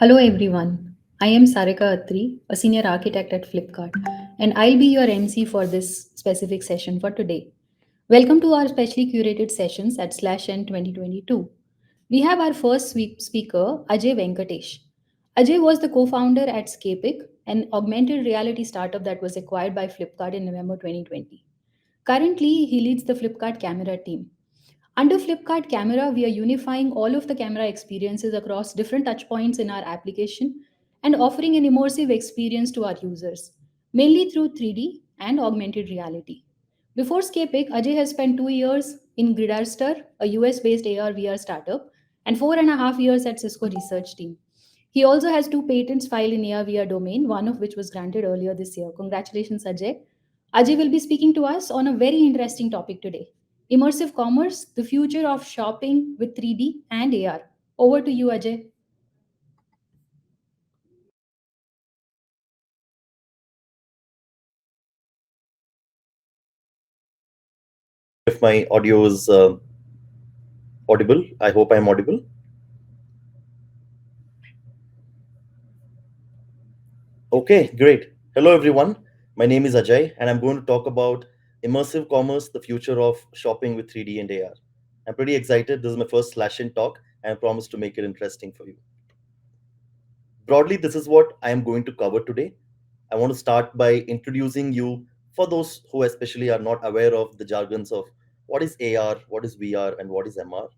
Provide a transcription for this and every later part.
Hello everyone. I am Sarika Atri, a senior architect at Flipkart, and I'll be your MC for this specific session for today. Welcome to our specially curated sessions at Slash N 2022. We have our first speaker, Ajay Venkatesh. Ajay was the co-founder at Scapic, an augmented reality startup that was acquired by Flipkart in November 2020. Currently, he leads the Flipkart camera team. Under Flipkart Camera, we are unifying all of the camera experiences across different touchpoints in our application and offering an immersive experience to our users, mainly through 3D and augmented reality. Before Scapic, Ajay has spent 2 years in Gridarster, a US based AR VR startup, and 4.5 years at Cisco research team. He also has two patents filed in AR VR domain, one of which was granted earlier this year. Congratulations, Ajay. Ajay will be speaking to us on a very interesting topic today: immersive commerce, the future of shopping with 3D and AR. Over to you, Ajay. If my audio is audible. I hope I'm audible. Okay, great. Hello, everyone. My name is Ajay, and I'm going to talk about immersive commerce, the future of shopping with 3D and AR. I'm pretty excited. This is my first slash in talk, and I promise to make it interesting for you. Broadly, this is what I am going to cover today. I want to start by introducing you, for those who especially are not aware of the jargons of what is AR, what is VR, and what is MR.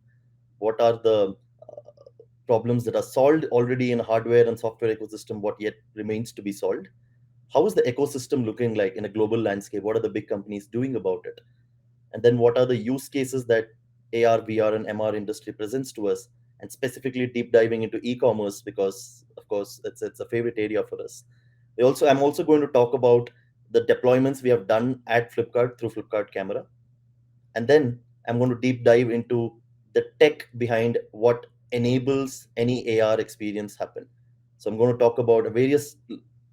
What are the problems that are solved already in hardware and software ecosystem, what yet remains to be solved? How is the ecosystem looking like in a global landscape? What are the big companies doing about it? And then what are the use cases that AR, VR, and MR industry presents to us? And specifically deep diving into e-commerce, because of course it's a favorite area for us. I'm also going to talk about the deployments we have done at Flipkart through Flipkart Camera, and then I'm going to deep dive into the tech behind what enables any AR experience happen. So I'm going to talk about various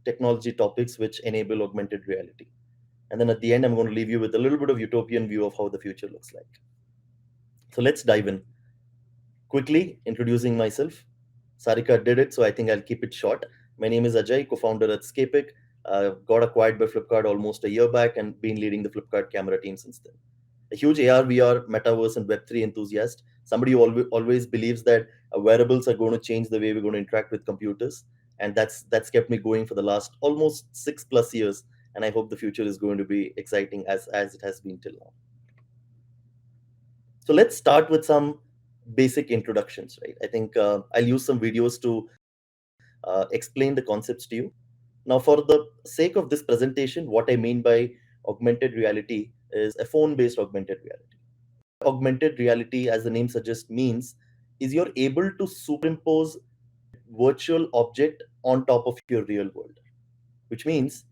technology topics which enable augmented reality. And then at the end, I'm going to leave you with a little bit of utopian view of how the future looks like. So let's dive in. Quickly introducing myself. Sarika did it, so I think I'll keep it short. My name is Ajay, co-founder at Scapic. Got acquired by Flipkart almost a year back and been leading the Flipkart camera team since then. A huge AR, VR, metaverse, and Web3 enthusiast, somebody who always believes that wearables are going to change the way we're going to interact with computers. And that's kept me going for the last almost 6+ years. And I hope the future is going to be exciting as it has been till now. So let's start with some basic introductions, right? I think I'll use some videos to explain the concepts to you. Now, for the sake of this presentation, what I mean by augmented reality is a phone-based augmented reality. Augmented reality, as the name suggests, means is you're able to superimpose virtual object on top of your real world, which means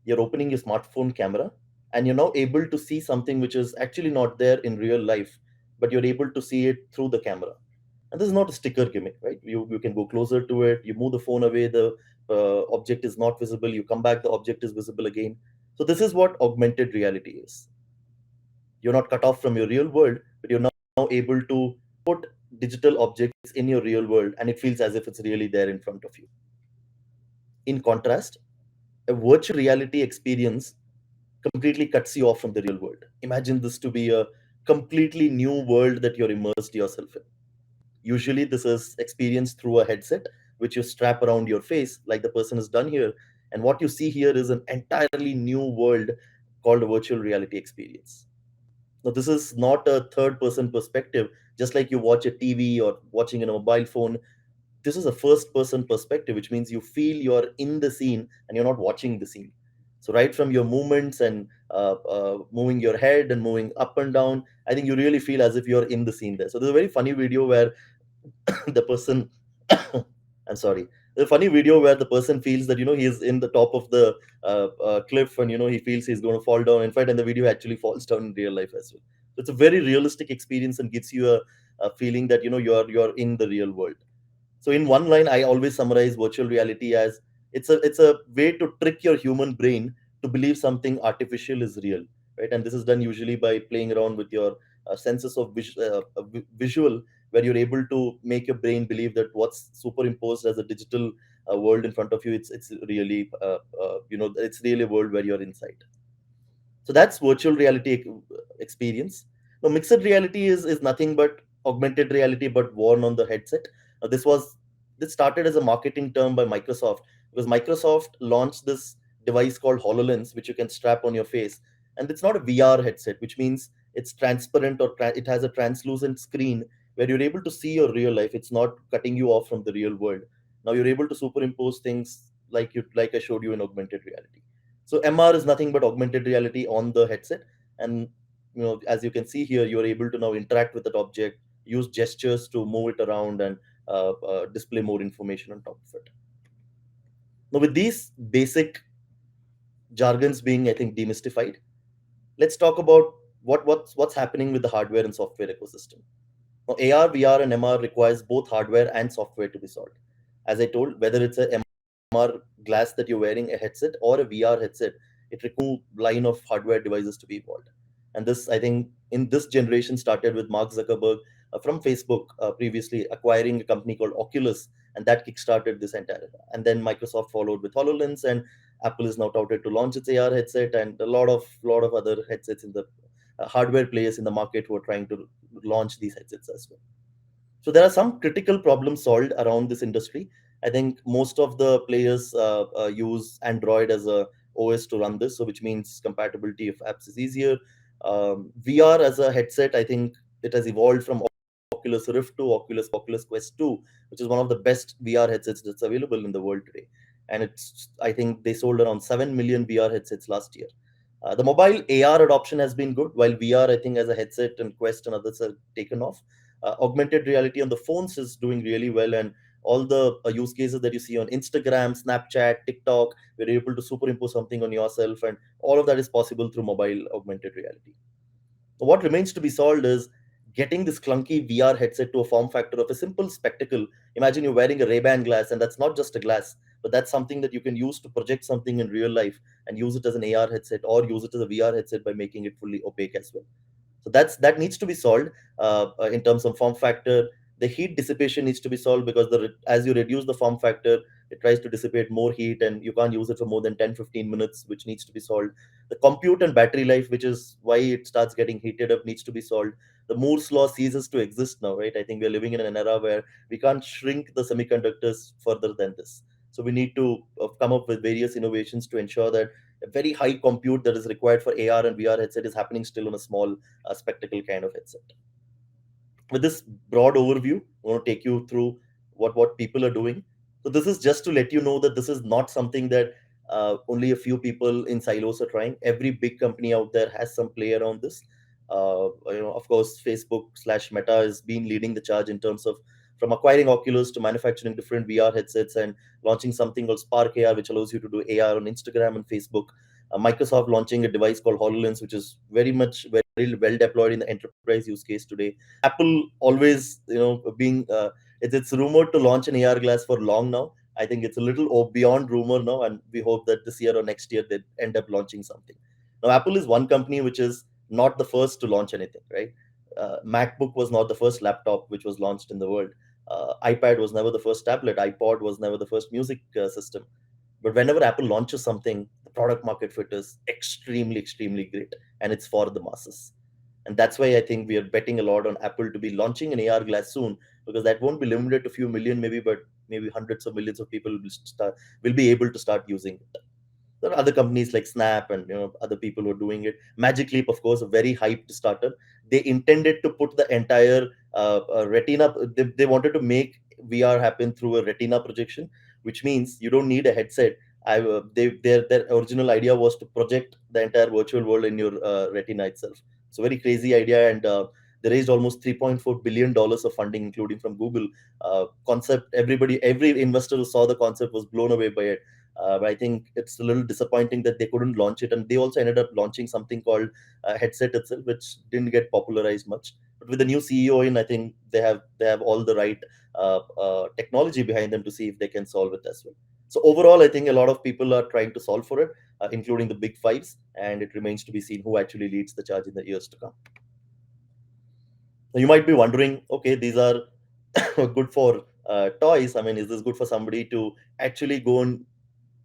you're opening your smartphone camera and you're now able to see something which is actually not there in real life, but you're able to see it through the camera. And this is not a sticker gimmick, right? You can go closer to it, you move the phone away, the object is not visible, you come back, the object is visible again. So this is what augmented reality is. You're not cut off from your real world, but you're now able to put digital objects in your real world and it feels as if it's really there in front of you. In contrast, a virtual reality experience completely cuts you off from the real world. Imagine this to be a completely new world that you're immersed yourself in. Usually, this is experienced through a headset, which you strap around your face, like the person has done here. And what you see here is an entirely new world called a virtual reality experience. Now, this is not a third person perspective, just like you watch a TV or watching a mobile phone. This is a first person perspective, which means you feel you're in the scene and you're not watching the scene. So, right from your movements and moving your head and moving up and down, I think you really feel as if you're in the scene there. So, there's a very funny video where the person I'm sorry. There's a funny video where the person feels that he's in the top of the cliff, and he feels he's going to fall down. In fact, and the video actually falls down in real life as well. So it's a very realistic experience and gives you a feeling that you're in the real world. So in one line, I always summarize virtual reality as it's a way to trick your human brain to believe something artificial is real, right? And this is done usually by playing around with your senses of visual, where you're able to make your brain believe that what's superimposed as a digital world in front of you, it's really it's really a world where you're inside. So that's virtual reality experience. Now, mixed reality is nothing but augmented reality, but worn on the headset. Now, this started as a marketing term by Microsoft, because Microsoft launched this device called HoloLens, which you can strap on your face, and it's not a VR headset, which means it's transparent, or it has a translucent screen where you're able to see your real life. It's not cutting you off from the real world. Now you're able to superimpose things like I showed you in augmented reality. So MR is nothing but augmented reality on the headset, and as you can see here, you are able to now interact with that object, use gestures to move it around, and display more information on top of it. Now, with these basic jargons being, I think, demystified, let's talk about what's happening with the hardware and software ecosystem. Now, AR, VR, and MR requires both hardware and software to be solved. As I told, whether it's a MR glass that you're wearing, a headset, or a VR headset, it requires a line of hardware devices to be evolved. And this, I think, in this generation started with Mark Zuckerberg from Facebook previously acquiring a company called Oculus, and that kickstarted this entire era. And then Microsoft followed with HoloLens, and Apple is now touted to launch its AR headset, and a lot of other headsets in the hardware players in the market who are trying to launch these headsets as well. So there are some critical problems solved around this industry. I think most of the players use Android as a OS to run this, so which means compatibility of apps is easier. VR as a headset, I think it has evolved from Oculus Rift to Oculus Quest 2, which is one of the best VR headsets that's available in the world today. And I think they sold around 7 million VR headsets last year. The mobile AR adoption has been good, while VR, I think, as a headset and Quest and others have taken off. Augmented reality on the phones is doing really well, and all the use cases that you see on Instagram, Snapchat, TikTok, we're able to superimpose something on yourself, and all of that is possible through mobile augmented reality. What remains to be solved is getting this clunky VR headset to a form factor of a simple spectacle. Imagine you're wearing a Ray-Ban glass, and that's not just a glass, but that's something that you can use to project something in real life and use it as an AR headset, or use it as a VR headset by making it fully opaque as well. So that needs to be solved in terms of form factor. The heat dissipation needs to be solved, because as you reduce the form factor, it tries to dissipate more heat, and you can't use it for more than 10-15 minutes, which needs to be solved. The compute and battery life, which is why it starts getting heated up, needs to be solved. The Moore's law ceases to exist now, right? I think we're living in an era where we can't shrink the semiconductors further than this. So we need to come up with various innovations to ensure that a very high compute that is required for AR and VR headset is happening still on a small spectacle kind of headset. With this broad overview, I want to take you through what people are doing. So this is just to let you know that this is not something that only a few people in silos are trying. Every big company out there has some play around this. Of course, Facebook/Meta has been leading the charge in terms of from acquiring Oculus to manufacturing different VR headsets and launching something called Spark AR, which allows you to do AR on Instagram and Facebook. Microsoft launching a device called HoloLens, which is very well deployed in the enterprise use case today. Apple always, being it's rumored to launch an AR glass for long now. I think it's a little beyond rumor now, and we hope that this year or next year they end up launching something. Now, Apple is one company which is not the first to launch anything, right? MacBook was not the first laptop which was launched in the world. iPad was never the first tablet. iPod was never the first music system. But whenever Apple launches something, the product market fit is extremely, extremely great, and it's for the masses. And that's why I think we are betting a lot on Apple to be launching an AR glass soon, because that won't be limited to a few million, maybe, but maybe hundreds of millions of people will be able to start using it. There are other companies like Snap and other people who are doing it. Magic Leap, of course, a very hyped startup. They intended to put the entire Retina. They wanted to make VR happen through a Retina projection, which means you don't need a headset. Their original idea was to project the entire virtual world in your Retina itself. So very crazy idea, and they raised almost $3.4 billion of funding, including from Google. Concept, every investor who saw the concept was blown away by it. But I think it's a little disappointing that they couldn't launch it, and they also ended up launching something called headset itself, which didn't get popularized much. But with the new CEO in, I think they have all the right technology behind them to see if they can solve it as well. So overall, I think a lot of people are trying to solve for it, including the big fives, and it remains to be seen who actually leads the charge in the years to come. Now you might be wondering, okay, these are good for toys. I mean, is this good for somebody to actually go and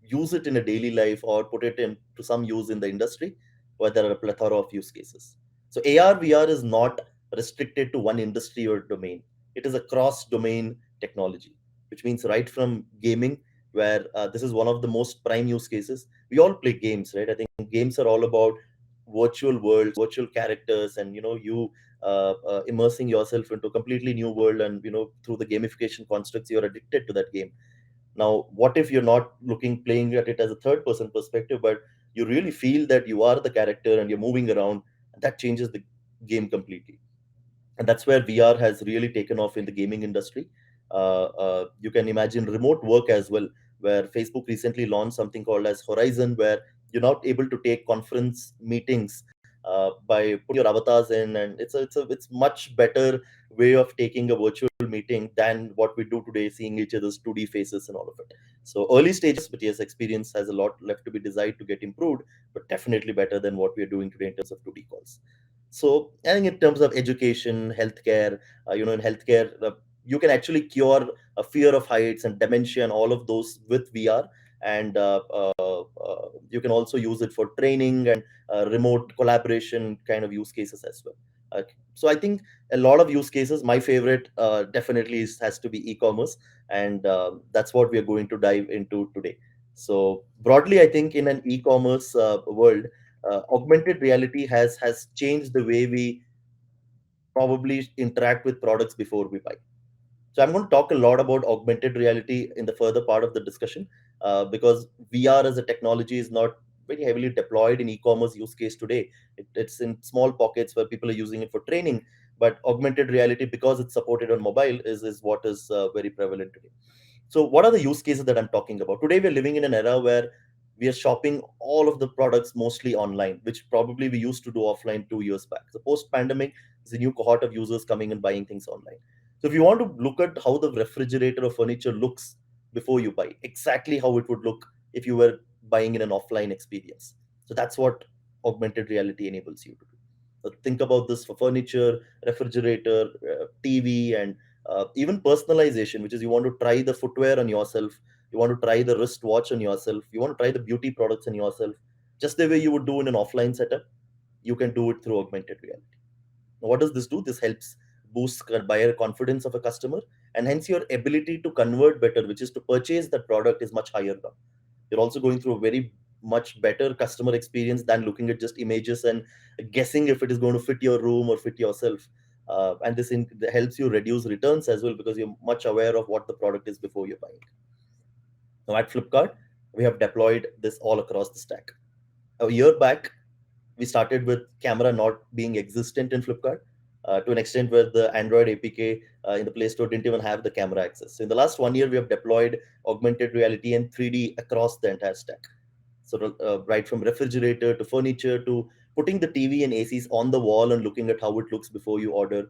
use it in a daily life or put it into some use in the industry? Where there are a plethora of use cases. So AR VR is not restricted to one industry or domain. It is a cross domain technology, which means right from gaming, where this is one of the most prime use cases. We all play games, right? I think games are all about virtual worlds, virtual characters, and you immersing yourself into a completely new world, and through the gamification constructs you're addicted to that game. Now, what if you're not looking playing at it as a third person perspective, but you really feel that you are the character and you're moving around? That changes the game completely. And that's where VR has really taken off in the gaming industry. You can imagine remote work as well, where Facebook recently launched something called as Horizon, where you're not able to take conference meetings by putting your avatars in, and it's much better way of taking a virtual meeting than what we do today, seeing each other's 2D faces and all of it. So early stages, but yes, experience has a lot left to be desired to get improved, but definitely better than what we are doing today in terms of 2D calls. So I think in terms of education, healthcare, in healthcare, you can actually cure a fear of heights and dementia and all of those with VR. And you can also use it for training and remote collaboration kind of use cases as well. So I think a lot of use cases. My favorite definitely has to be e-commerce, and that's what we are going to dive into today. So broadly, I think in an e-commerce world, augmented reality has changed the way we probably interact with products before we buy. So I'm going to talk a lot about augmented reality in the further part of the discussion, because VR as a technology is not very heavily deployed in e-commerce use case today. It's in small pockets where people are using it for training, but augmented reality, because it's supported on mobile, is what is very prevalent today. So what are the use cases that I'm talking about? Today we're living in an era where we are shopping all of the products mostly online, which probably we used to do offline 2 years back. So post pandemic, there's a new cohort of users coming and buying things online. So if you want to look at how the refrigerator or furniture looks before you buy, exactly how it would look if you were buying in an offline experience. So that's what augmented reality enables you to do. So think about this for furniture, refrigerator, TV, and even personalization, which is you want to try the footwear on yourself, you want to try the wristwatch on yourself, you want to try the beauty products on yourself, just the way you would do in an offline setup, you can do it through augmented reality. Now, what does this do? This helps boost buyer confidence of a customer, and hence your ability to convert better, which is to purchase that product, is much higher now. You're also going through a very much better customer experience than looking at just images and guessing if it is going to fit your room or fit yourself. And helps you reduce returns as well, because you're much aware of what the product is before you're buying. Now at Flipkart, we have deployed this all across the stack. A year back, we started with camera not being existent in Flipkart, to an extent where the Android APK in the Play Store didn't even have the camera access. So in the last 1 year, we have deployed augmented reality and 3D across the entire stack. So right from refrigerator to furniture to putting the TV and ACs on the wall and looking at how it looks before you order,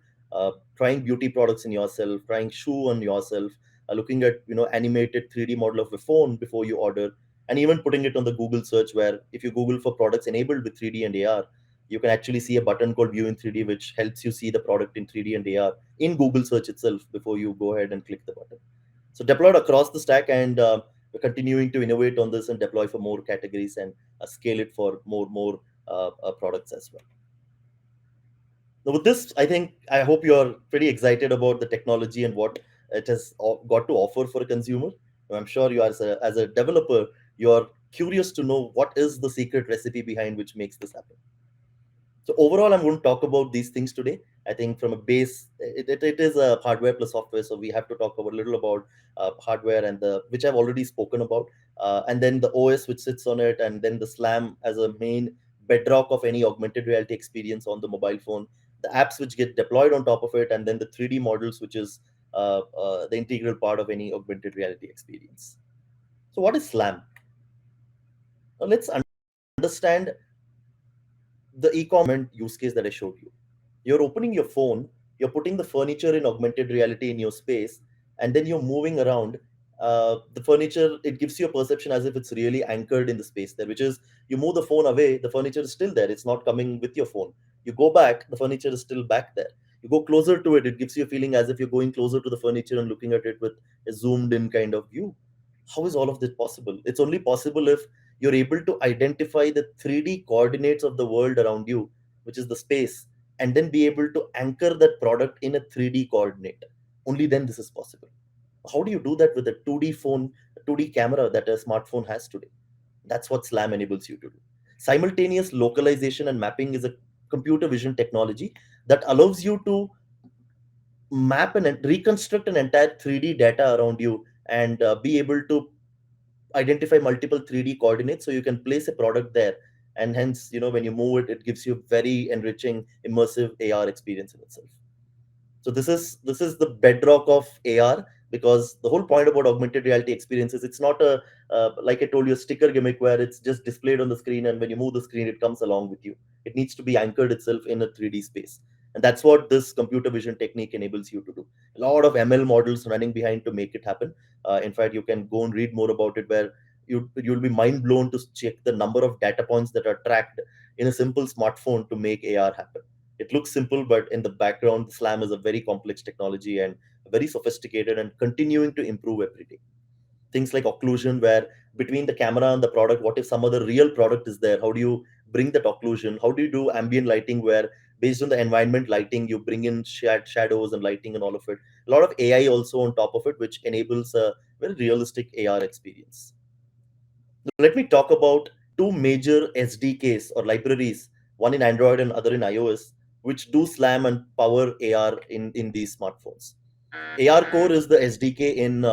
trying beauty products in yourself, trying shoe on yourself, looking at animated 3D model of a phone before you order, and even putting it on the Google search, where if you Google for products enabled with 3D and AR, you can actually see a button called View in 3D, which helps you see the product in 3D and AR in Google search itself before you go ahead and click the button. So deployed across the stack, and we're continuing to innovate on this and deploy for more categories and scale it for more products as well. Now, with this, I hope you're pretty excited about the technology and what it has got to offer for a consumer. I'm sure you are, as a developer, you're curious to know what is the secret recipe behind which makes this happen. So overall, I'm going to talk about these things today. I think from a base, it is a hardware plus software. So we have to talk about a little about hardware, and the which I've already spoken about, and then the OS which sits on it, and then the SLAM as a main bedrock of any augmented reality experience on the mobile phone, the apps which get deployed on top of it, and then the 3D models, which is the integral part of any augmented reality experience. So what is SLAM? Now let's understand the e-commerce use case that I showed you. You're opening your phone, you're putting the furniture in augmented reality in your space, and then you're moving around. The furniture, it gives you a perception as if it's really anchored in the space there, which is you move the phone away, the furniture is still there, it's not coming with your phone. You go back, the furniture is still back there. You go closer to it, it gives you a feeling as if you're going closer to the furniture and looking at it with a zoomed in kind of view. How is all of this possible? It's only possible if you're able to identify the 3D coordinates of the world around you, which is the space, and then be able to anchor that product in a 3D coordinate. Only then this is possible. How do you do that with a 2D phone, a 2D camera that a smartphone has today? That's what SLAM enables you to do. Simultaneous localization and mapping is a computer vision technology that allows you to map and reconstruct an entire 3D data around you, and be able to identify multiple 3D coordinates so you can place a product there. And hence, when you move it, it gives you very enriching, immersive AR experience in itself. So this is the bedrock of AR, because the whole point about augmented reality experiences, it's not a like I told you, a sticker gimmick where it's just displayed on the screen and when you move the screen it comes along with you. It needs to be anchored itself in a 3D space, and that's what this computer vision technique enables you to do. A lot of ML models running behind to make it happen. In fact, you can go and read more about it, where you'll be mind blown to check the number of data points that are tracked in a simple smartphone to make AR happen. It looks simple, but in the background, SLAM is a very complex technology and very sophisticated and continuing to improve every day. Things like occlusion, where between the camera and the product, what if some other real product is there? How do you bring that occlusion? How do you do ambient lighting, where based on the environment lighting, you bring in shadows and lighting and all of it? A lot of AI also on top of it, which enables a very realistic AR experience. Let me talk about two major SDKs or libraries, one in Android and other in iOS, which do slam and power AR in these smartphones. AR Core is the SDK in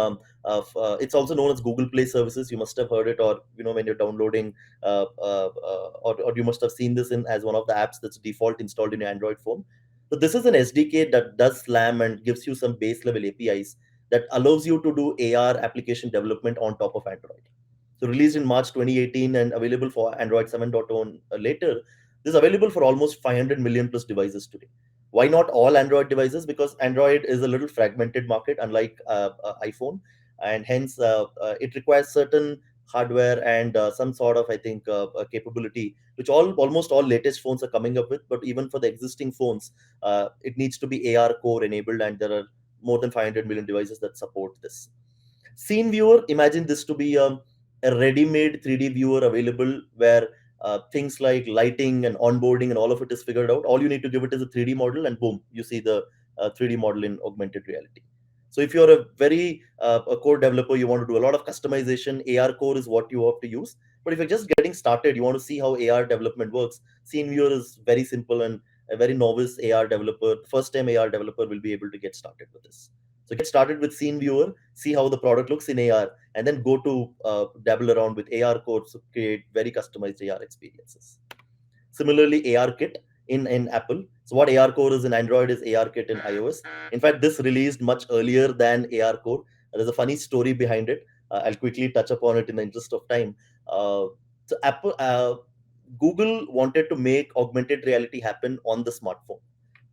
it's also known as Google Play Services. You must have heard it, or when you're downloading, or you must have seen this in as one of the apps that's default installed in your Android phone. So this is an SDK that does slam and gives you some base level APIs that allows you to do AR application development on top of Android. So released in March 2018 and available for Android 7.0 later, this is available for almost 500 million plus devices today. Why not all Android devices? Because Android is a little fragmented market, unlike iPhone, and hence it requires certain hardware and some sort of, I think, capability, which almost all latest phones are coming up with. But even for the existing phones, it needs to be AR core enabled, and there are more than 500 million devices that support this. Scene viewer, imagine this to be a ready-made 3D viewer available, where things like lighting and onboarding and all of it is figured out. All you need to give it is a 3D model, and boom, you see the 3D model in augmented reality. So if you're a very a core developer, you want to do a lot of customization, AR core is what you have to use. But if you're just getting started, you want to see how AR development works, Scene viewer is very simple, and a very novice AR developer, first time AR developer, will be able to get started with this. So get started with Scene viewer, see how the product looks in AR, and then go to dabble around with AR codes to create very customized AR experiences. Similarly, AR Kit in Apple. So what AR Core is in Android is AR Kit in iOS. In fact, this released much earlier than AR Core. There's a funny story behind it. I'll quickly touch upon it in the interest of time. So Google wanted to make augmented reality happen on the smartphone,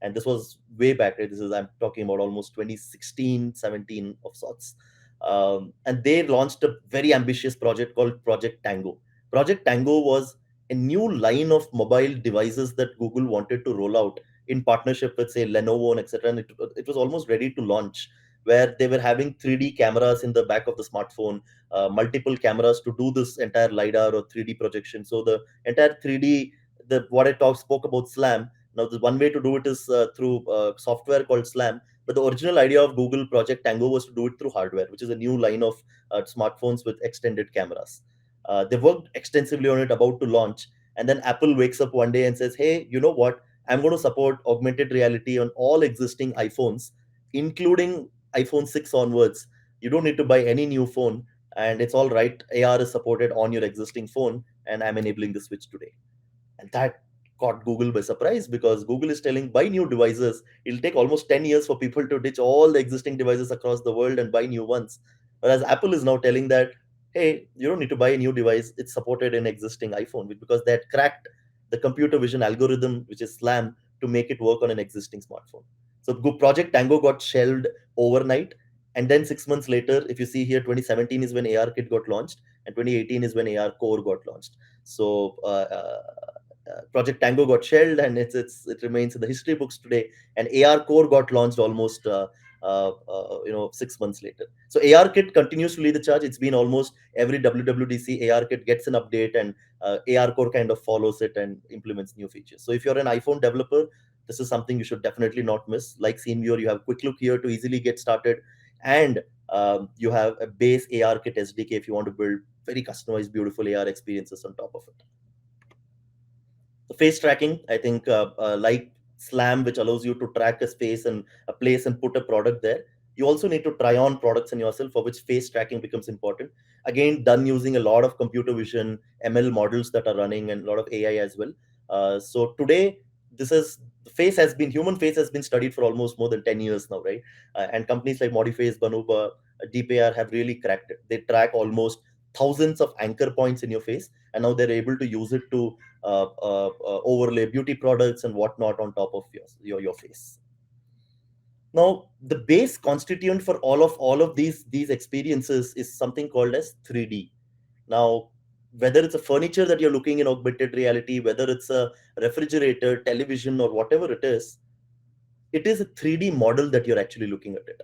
and this was way back, right? This is, I'm talking about almost 2016 17 of sorts. And they launched a very ambitious project called Project Tango. Project Tango was a new line of mobile devices that Google wanted to roll out in partnership with, say, Lenovo and etc. And it was almost ready to launch, where they were having 3D cameras in the back of the smartphone, multiple cameras to do this entire LiDAR or 3D projection. So the entire 3D, the what I spoke about SLAM. Now, the one way to do it is through software called SLAM. But the original idea of Google Project Tango was to do it through hardware, which is a new line of smartphones with extended cameras. They worked extensively on it, about to launch, and then Apple wakes up one day and says, "Hey, you know what? I'm going to support augmented reality on all existing iPhones, including iPhone 6 onwards. You don't need to buy any new phone, and it's all right. AR is supported on your existing phone, and I'm enabling the switch today." And that caught Google by surprise, because Google is telling, buy new devices. It'll take almost 10 years for people to ditch all the existing devices across the world and buy new ones. Whereas Apple is now telling that, hey, you don't need to buy a new device. It's supported in existing iPhone, because they had cracked the computer vision algorithm, which is SLAM, to make it work on an existing smartphone. So Project Tango got shelved overnight. And then 6 months later, if you see here, 2017 is when AR Kit got launched, and 2018 is when AR Core got launched. So Project Tango got shelled, and it remains in the history books today. And AR Core got launched almost 6 months later. So AR Kit continues to lead the charge. It's been almost every WWDC AR Kit gets an update, and AR Core kind of follows it and implements new features. So if you're an iPhone developer, this is something you should definitely not miss. Like SceneViewer, you have quick look here to easily get started, and you have a base AR Kit SDK if you want to build very customized, beautiful AR experiences on top of it. The face tracking, I think, like Slam, which allows you to track a space and a place and put a product there. You also need to try on products in yourself, for which face tracking becomes important. Again, done using a lot of computer vision, ML models that are running, and a lot of AI as well. So today, this is the face has been human face has been studied for almost more than 10 years now, right? And companies like Modiface, Banuba, DPR have really cracked it. They track almost thousands of anchor points in your face, and now they're able to use it to overlay beauty products and whatnot on top of your face. Now, the base constituent for all of these experiences is something called as 3D. Now, whether it's a furniture that you're looking in augmented reality, whether it's a refrigerator, television, or whatever it is a 3D model that you're actually looking at it.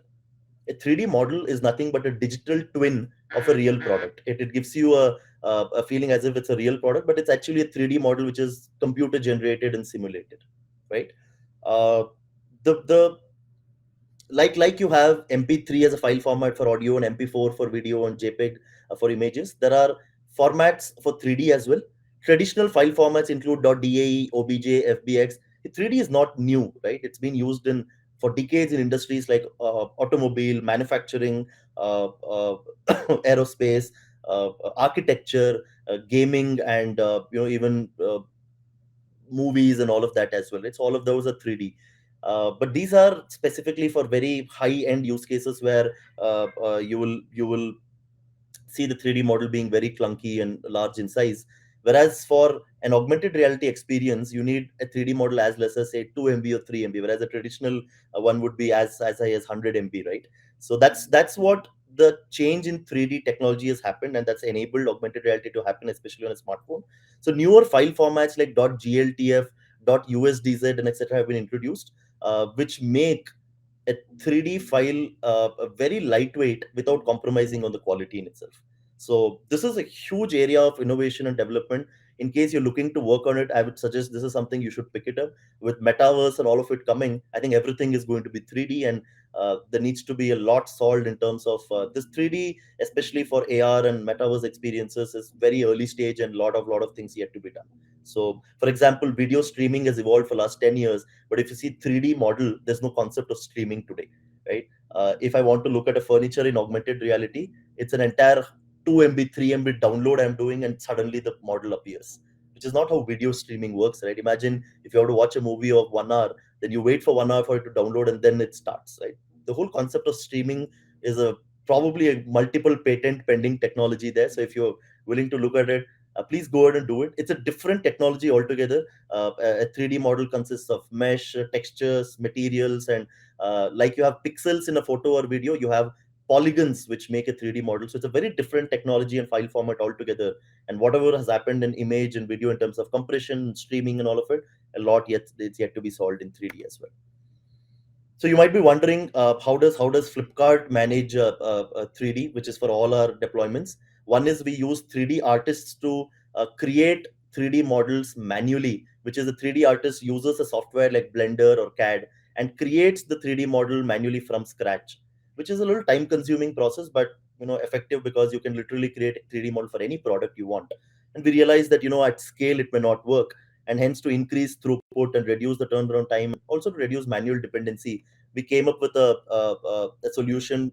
A 3D model is nothing but a digital twin of a real product. It gives you a feeling as if it's a real product, but it's actually a 3D model which is computer generated and simulated, right? Uh, the like you have MP3 as a file format for audio, and MP4 for video, and JPEG for images. There are formats for 3D as well. Traditional file formats include .dae, obj, fbx. 3D is not new, right? It's been used in for decades in industries like automobile, manufacturing, aerospace, architecture, gaming, and even movies and all of that as well. It's all of those are 3D. But these are specifically for very high end use cases where you will see the 3D model being very clunky and large in size. Whereas for an augmented reality experience, you need a 3D model as less as say 2 MB or 3 MB, whereas a traditional one would be as high as 100 MB, right? So that's what the change in 3D technology has happened, and that's enabled augmented reality to happen, especially on a smartphone. So newer file formats like .gltf, .usdz, and etc. have been introduced, which make a 3D file very lightweight without compromising on the quality in itself. So this is a huge area of innovation and development. In case you're looking to work on it, I would suggest this is something you should pick it up. With metaverse and all of it coming, I think everything is going to be 3D, and there needs to be a lot solved in terms of this 3D, especially for AR and metaverse experiences, is very early stage, and lot of things yet to be done. So, for example, video streaming has evolved for last 10 years, but if you see 3D model, there's no concept of streaming today, right? If I want to look at a furniture in augmented reality, it's an entire 2 MB, 3 MB download I'm doing, and suddenly the model appears, which is not how video streaming works, right? Imagine if you have to watch a movie of 1 hour, then you wait for 1 hour for it to download, and then it starts, right? The whole concept of streaming is a probably a multiple patent pending technology there. So if you're willing to look at it, please go ahead and do it. It's a different technology altogether. A 3D model consists of mesh, textures, materials, and like you have pixels in a photo or video, you have polygons which make a 3D model. So it's a very different technology and file format altogether. And whatever has happened in image and video in terms of compression, streaming, and all of it, a lot yet it's yet to be solved in 3D as well. So you might be wondering, how does Flipkart manage 3D, which is for all our deployments. One is we use 3D artists to create 3D models manually, which is the 3D artist uses a software like Blender or CAD and creates the 3D model manually from scratch, which is a little time consuming process, but effective, because you can literally create a 3D model for any product you want. And we realize that at scale it may not work, and hence to increase throughput and reduce the turnaround time, also to reduce manual dependency, we came up with a solution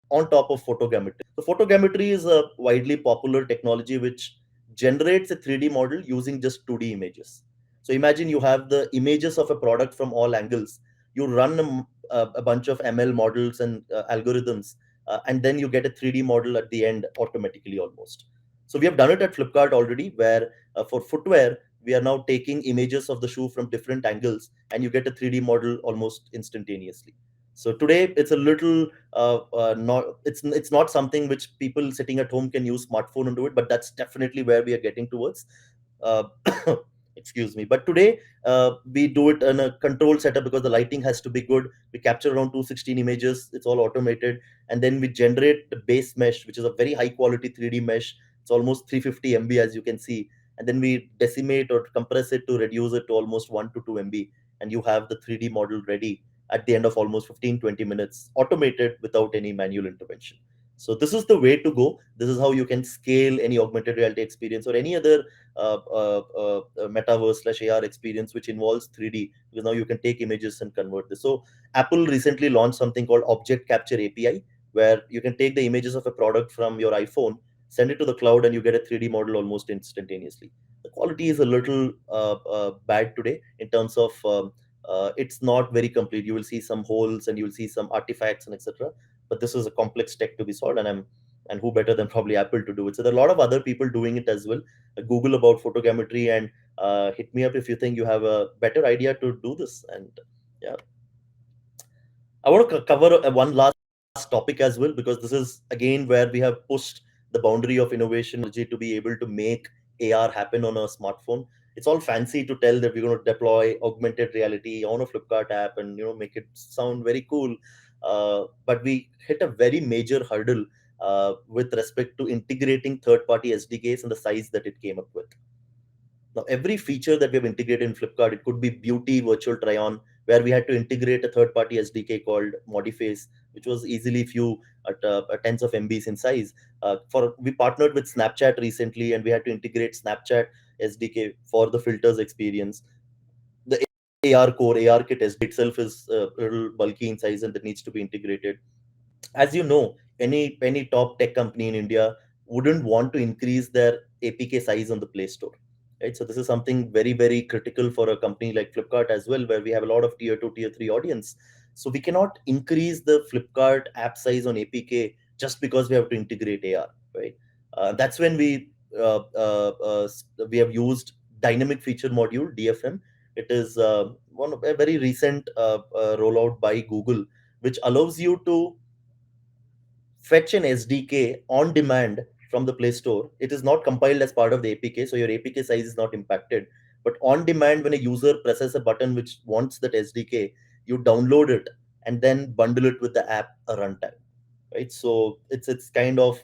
on top of photogrammetry. So photogrammetry is a widely popular technology which generates a 3D model using just 2D images. So imagine you have the images of a product from all angles. You run a bunch of ML models and algorithms, and then you get a 3D model at the end automatically almost. So we have done it at Flipkart already, where for footwear, we are now taking images of the shoe from different angles, and you get a 3D model almost instantaneously. So today it's a little not it's not something which people sitting at home can use smartphone and do it, but that's definitely where we are getting towards. uh, excuse me. But today we do it in a controlled setup because the lighting has to be good. We capture around 216 images, it's all automated, and then we generate the base mesh, which is a very high quality 3D mesh. It's almost 350 MB, as you can see, and then we decimate or compress it to reduce it to almost 1 to 2 MB, and you have the 3D model ready at the end of almost 15-20 minutes, automated without any manual intervention. So this is the way to go. This is how you can scale any augmented reality experience or any other metaverse slash AR experience which involves 3D, because now you can take images and convert this. So Apple recently launched something called Object Capture API, where you can take the images of a product from your iPhone, send it to the cloud, and you get a 3D model almost instantaneously. The quality is a little bad today in terms of it's not very complete. You will see some holes and you will see some artifacts and etc. But this is a complex tech to be solved, and who better than probably Apple to do it? So there are a lot of other people doing it as well. Google about photogrammetry, and hit me up if you think you have a better idea to do this. And yeah, I want to cover one last topic as well, because this is again where we have pushed the boundary of innovation to be able to make AR happen on a smartphone. It's all fancy to tell that we're going to deploy augmented reality on a Flipkart app and make it sound very cool, but we hit a very major hurdle with respect to integrating third-party SDKs and the size that it came up with. Now, every feature that we have integrated in Flipkart, it could be beauty virtual try-on, where we had to integrate a third-party SDK called Modiface, which was easily few tens of MBs in size. For we partnered with Snapchat recently, and we had to integrate Snapchat SDK for the filters experience. The AR core, AR kit SDK itself is a little bulky in size, and that needs to be integrated. As you know, any top tech company in India wouldn't want to increase their APK size on the Play Store, right? So this is something very, very critical for a company like Flipkart as well, where we have a lot of tier 2, tier 3 audience. So we cannot increase the Flipkart app size on APK just because we have to integrate AR, right? That's when we have used dynamic feature module, DFM. It is one of a very recent rollout by Google, which allows you to fetch an SDK on demand from the Play Store. It is not compiled as part of the APK, so your APK size is not impacted. But on demand, when a user presses a button which wants that SDK, you download it and then bundle it with the app a runtime, right? So it's kind of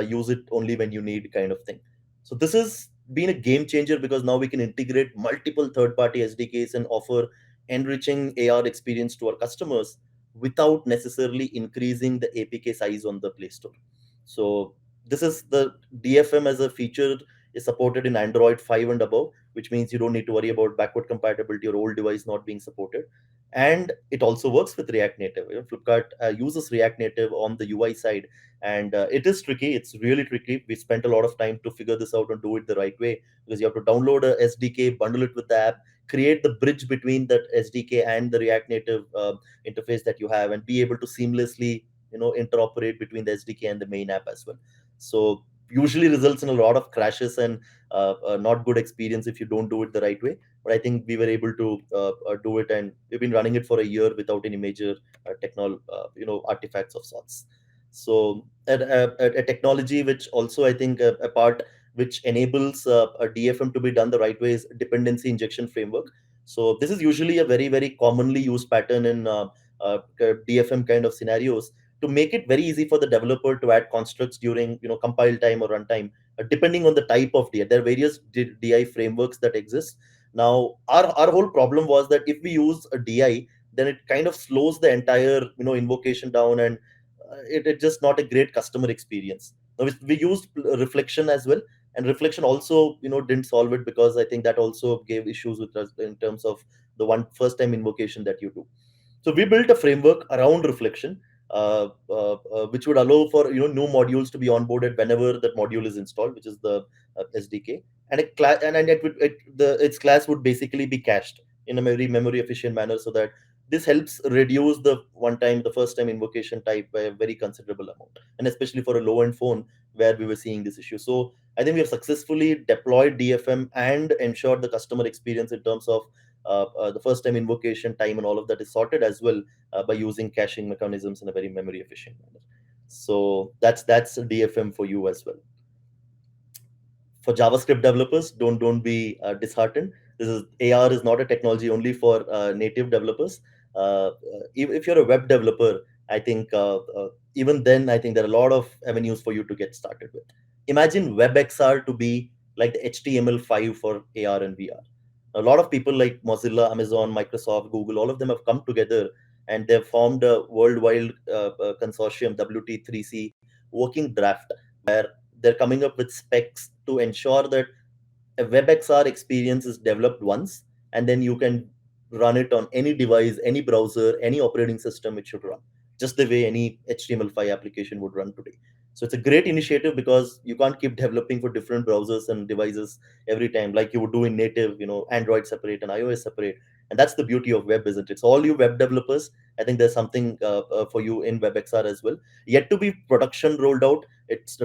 use it only when you need kind of thing. So this has been a game changer, because now we can integrate multiple third-party SDKs and offer enriching AR experience to our customers without necessarily increasing the APK size on the Play Store. So this is the DFM as a feature is supported in Android 5 and above, which means you don't need to worry about backward compatibility or old device not being supported. And it also works with React Native. Flipkart uses React Native on the UI side, and it is tricky. It's really tricky. We spent a lot of time to figure this out and do it the right way, because you have to download a SDK, bundle it with the app, create the bridge between that SDK and the React Native interface that you have, and be able to seamlessly interoperate between the SDK and the main app as well. So usually results in a lot of crashes and not good experience if you don't do it the right way. But I think we were able to do it, and we've been running it for a year without any major artifacts of sorts. So a technology which also I think a part which enables a DFM to be done the right way is dependency injection framework. So this is usually a very, very commonly used pattern in DFM kind of scenarios, to make it very easy for the developer to add constructs during compile time or runtime, depending on the type of DI. There are various DI frameworks that exist. Now, our whole problem was that if we use a DI, then it kind of slows the entire invocation down, and it just not a great customer experience. Now, we used reflection as well, and reflection also didn't solve it, because I think that also gave issues with us in terms of the one first time invocation that you do. So we built a framework around reflection, which would allow for new modules to be onboarded whenever that module is installed, which is the SDK, and a class, and its class would basically be cached in a very memory efficient manner, so that this helps reduce the first time invocation type by a very considerable amount, and especially for a low end phone where we were seeing this issue. So I think we have successfully deployed DFM and ensured the customer experience in terms of the first time invocation time and all of that is sorted as well, by using caching mechanisms in a very memory efficient manner. So that's a DFM for you as well. For JavaScript developers, don't be disheartened. This is AR is not a technology only for native developers. If you're a web developer, I think even then, I think there are a lot of avenues for you to get started with. Imagine WebXR to be like the HTML5 for AR and VR. A lot of people like Mozilla, Amazon, Microsoft, Google, all of them have come together and they've formed a worldwide consortium, WT3C working draft, where they're coming up with specs to ensure that a WebXR experience is developed once, and then you can run it on any device, any browser, any operating system it should run, just the way any HTML5 application would run today. So it's a great initiative because you can't keep developing for different browsers and devices every time like you would do in native, Android separate and iOS separate. And that's the beauty of web, isn't it? So all you web developers, I think there's something for you in WebXR as well. Yet to be production rolled out. It's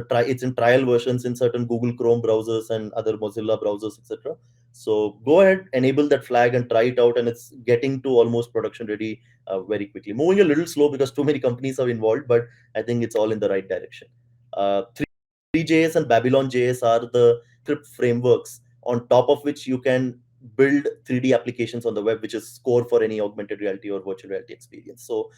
in trial versions in certain Google Chrome browsers and other Mozilla browsers, etc. So go ahead, enable that flag and try it out, and it's getting to almost production ready very quickly. Moving a little slow because too many companies are involved, but I think it's all in the right direction. 3JS and Babylon JS are the script frameworks on top of which you can build 3D applications on the web, which is core for any augmented reality or virtual reality experience. So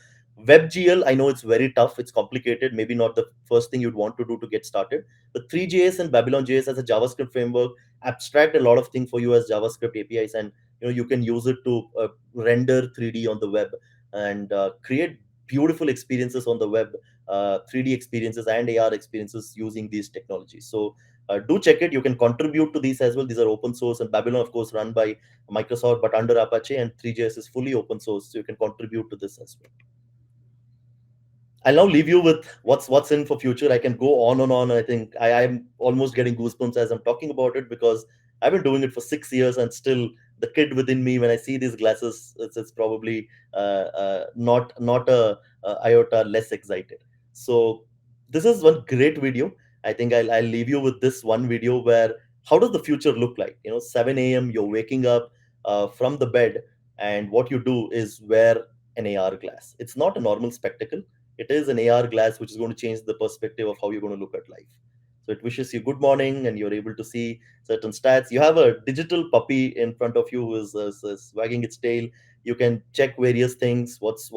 WebGL, I know it's very tough, it's complicated, maybe not the first thing you'd want to do to get started. But 3JS and Babylon JS as a JavaScript framework abstract a lot of things for you as JavaScript APIs, and you can use it to render 3D on the web and create beautiful experiences on the web, 3D experiences and AR experiences using these technologies. So do check it. You can contribute to these as well. These are open source, and Babylon, of course, run by Microsoft, but under Apache, and 3JS is fully open source, so you can contribute to this as well. I'll now leave you with what's in for future. I can go on and on. I think I'm almost getting goosebumps as I'm talking about it because I've been doing it for 6 years, and still the kid within me, when I see these glasses, it's probably not a iota less excited. So this is one great video. I think I'll leave you with this one video where how does the future look like? 7 a.m. You're waking up from the bed, and what you do is wear an AR glass. It's not a normal spectacle. It is an AR glass which is going to change the perspective of how you're going to look at life. So it wishes you good morning, and you're able to see certain stats. You have a digital puppy in front of you who is wagging its tail. You can check various things. What's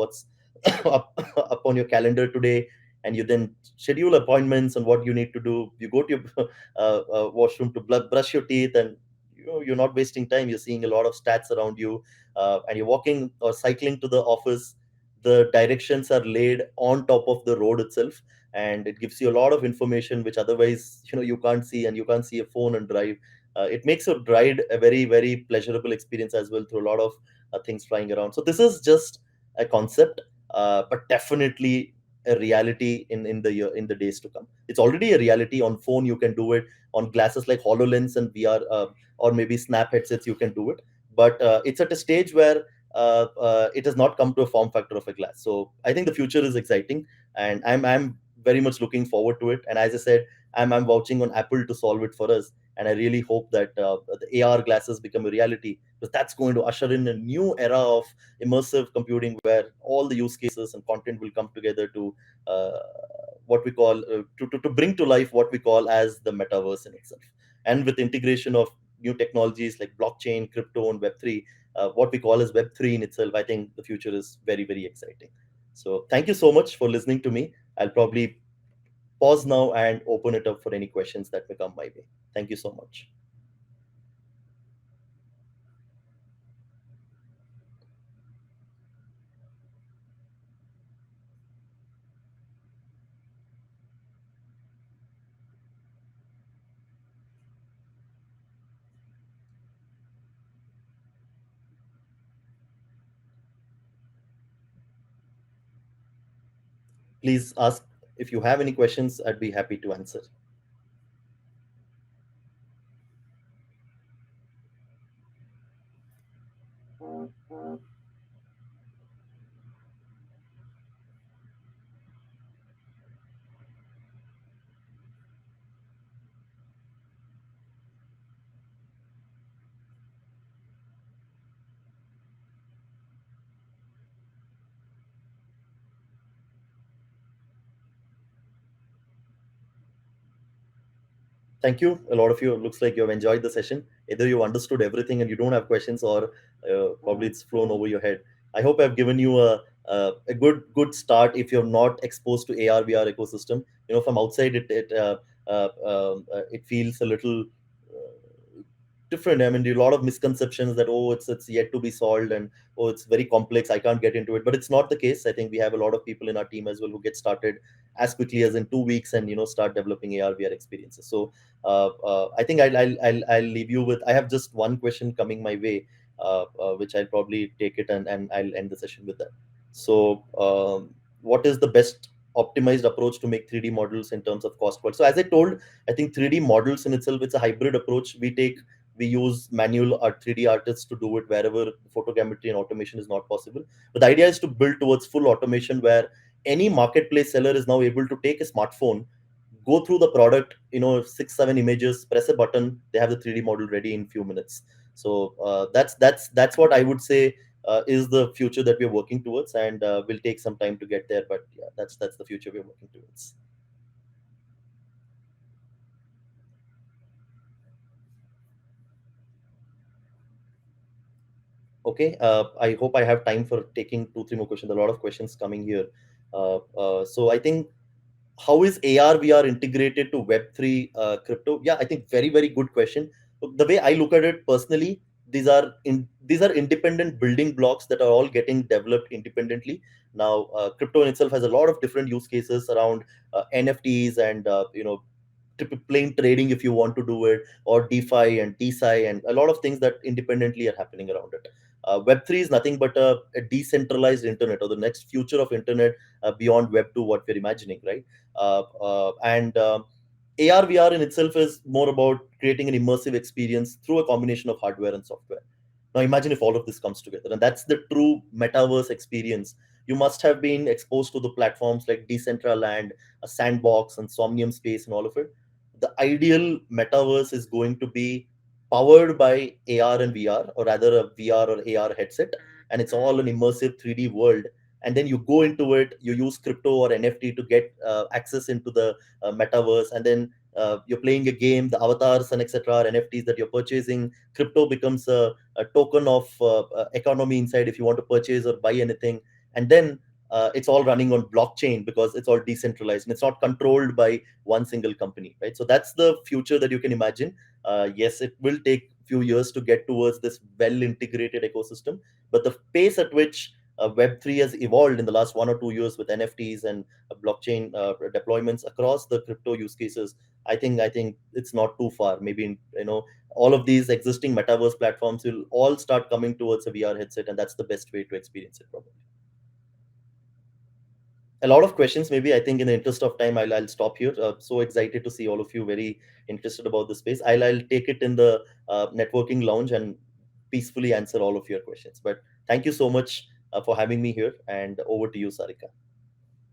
up on your calendar today, and you then schedule appointments on what you need to do. You go to your washroom to brush your teeth, and you're not wasting time. You're seeing a lot of stats around you, and you're walking or cycling to the office. The directions are laid on top of the road itself, and it gives you a lot of information which otherwise you can't see, and you can't see a phone and drive. It makes your ride a very, very pleasurable experience as well, through a lot of things flying around. So this is just a concept, but definitely a reality in the days to come. It's already a reality. On phone you can do it, on glasses like HoloLens and VR, or maybe Snap headsets you can do it, but it's at a stage where it has not come to a form factor of a glass. So I think the future is exciting, and I'm very much looking forward to it. And as I said, I'm vouching on Apple to solve it for us. And I really hope that the AR glasses become a reality, because that's going to usher in a new era of immersive computing, where all the use cases and content will come together to uh, what we call to bring to life what we call as the metaverse in itself. And with integration of new technologies like blockchain, crypto, and Web3, what we call as Web3 in itself, I think the future is very, very exciting. So thank you so much for listening to me. I'll probably pause now and open it up for any questions that may come my way. Thank you so much. Please ask if you have any questions. I'd be happy to answer. Thank you. A lot of you, looks like you have enjoyed the session. Either you understood everything and you don't have questions, or probably it's flown over your head. I hope I've given you a good start if you're not exposed to AR VR ecosystem. From outside, it feels a little different. I mean, there are a lot of misconceptions that, oh, it's yet to be solved, and oh, it's very complex, I can't get into it. But it's not the case. I think we have a lot of people in our team as well who get started as quickly as in 2 weeks, and start developing AR VR experiences. So I think I'll leave you with, I have just one question coming my way, which I'll probably take it, and I'll end the session with that. So what is the best optimized approach to make 3D models in terms of cost? So as I told, I think 3D models in itself, it's a hybrid approach. We use manual art 3D artists to do it wherever photogrammetry and automation is not possible. But the idea is to build towards full automation, where any marketplace seller is now able to take a smartphone, go through the product, 6 7 images, press a button, they have the 3D model ready in few minutes. So that's what I would say is the future that we're working towards, and will take some time to get there. But yeah, that's the future we're working towards. Okay, I hope I have time for taking 2 3 more questions. A lot of questions coming here. So I think, how is AR VR integrated to Web3 crypto? Yeah, I think very very good question. Look, the way I look at it personally, these are independent building blocks that are all getting developed independently. Now, crypto in itself has a lot of different use cases around NFTs, and plain trading if you want to do it, or DeFi and TSI, and a lot of things that independently are happening around it. Web3 is nothing but a decentralized internet, or the next future of internet, beyond Web2, what we're imagining, right? And AR VR in itself is more about creating an immersive experience through a combination of hardware and software. Now imagine if all of this comes together, and that's the true metaverse experience. You must have been exposed to the platforms like Decentraland, a Sandbox, and Somnium Space, and all of it. The ideal metaverse is going to be powered by AR and VR, or rather a VR or AR headset, and it's all an immersive 3D world. And then you go into it, you use crypto or NFT to get access into the metaverse, and then you're playing a game, the avatars and etc. NFTs that you're purchasing. Crypto becomes a token of economy inside if you want to purchase or buy anything. And then it's all running on blockchain because it's all decentralized and it's not controlled by one single company, right? So that's the future that you can imagine. Yes, it will take few years to get towards this well integrated ecosystem, but the pace at which Web3 has evolved in the last 1 or 2 years with NFTs and blockchain deployments across the crypto use cases, I think it's not too far. Maybe all of these existing metaverse platforms will all start coming towards a VR headset, and that's the best way to experience it, probably. A lot of questions. Maybe I think in the interest of time, I'll stop here. So excited to see all of you very interested about the space. I'll take it in the networking lounge and peacefully answer all of your questions. But thank you so much for having me here, and over to you, Sarika.